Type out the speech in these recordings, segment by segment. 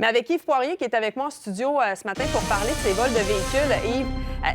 Mais avec Yves Poirier qui est avec moi en studio ce matin pour parler de ces vols de véhicules. Yves,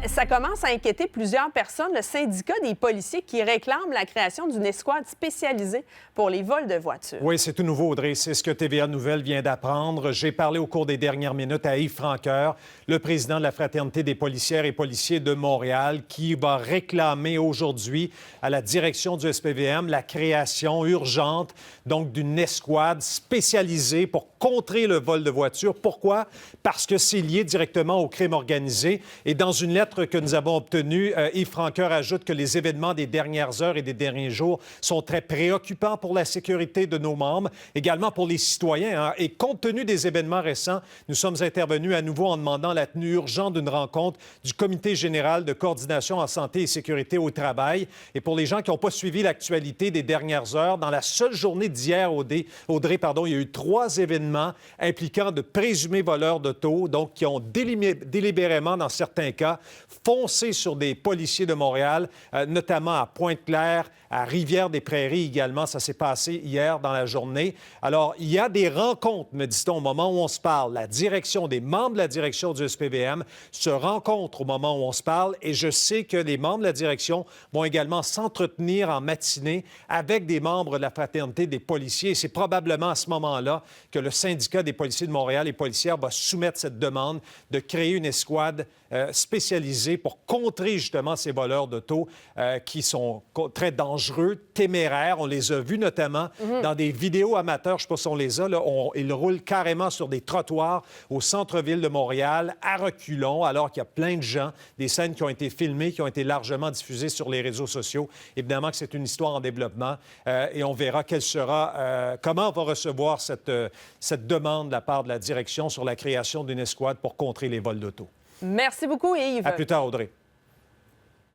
ça commence à inquiéter plusieurs personnes. Le syndicat des policiers qui réclame la création d'une escouade spécialisée pour les vols de voitures. Oui, c'est tout nouveau, Audrey. C'est ce que TVA Nouvelles vient d'apprendre. J'ai parlé au cours des dernières minutes à Yves Francoeur, le président de la Fraternité des policières et policiers de Montréal, qui va réclamer aujourd'hui à la direction du SPVM la création urgente donc d'une escouade spécialisée pour contrer le vol de voitures. Pourquoi? Parce que c'est lié directement au crime organisé. Et dans une lettre que nous avons obtenue, Yves Francoeur ajoute que les événements des dernières heures et des derniers jours sont très préoccupants pour la sécurité de nos membres, également pour les citoyens. Et compte tenu des événements récents, nous sommes intervenus à nouveau en demandant la tenue urgente d'une rencontre du Comité général de coordination en santé et sécurité au travail. Et pour les gens qui n'ont pas suivi l'actualité des dernières heures, dans la seule journée d'hier, Audrey, il y a eu 3 événements impliquant de présumés voleurs d'auto, donc qui ont délibérément, dans certains cas, foncé sur des policiers de Montréal, notamment à Pointe-Claire, à Rivière-des-Prairies également. Ça s'est passé hier dans la journée. Alors, il y a des rencontres, me dit-on, au moment où on se parle. La direction, des membres de la direction du SPVM se rencontrent au moment où on se parle et je sais que les membres de la direction vont également s'entretenir en matinée avec des membres de la Fraternité des policiers. Et c'est probablement à ce moment-là que le syndicat des policiers de Montréal et policières va soumettre cette demande de créer une escouade spécialisée pour contrer justement ces voleurs d'auto qui sont très dangereux, téméraires. On les a vus notamment dans des vidéos amateurs, je ne sais pas si on les a, là, ils roulent carrément sur des trottoirs au centre-ville de Montréal, à reculons, alors qu'il y a plein de gens, des scènes qui ont été filmées, qui ont été largement diffusées sur les réseaux sociaux. Évidemment que c'est une histoire en développement et on verra comment on va recevoir cette demande de la part de la direction sur la création d'une escouade pour contrer les vols d'auto. Merci beaucoup, Yves. À plus tard, Audrey.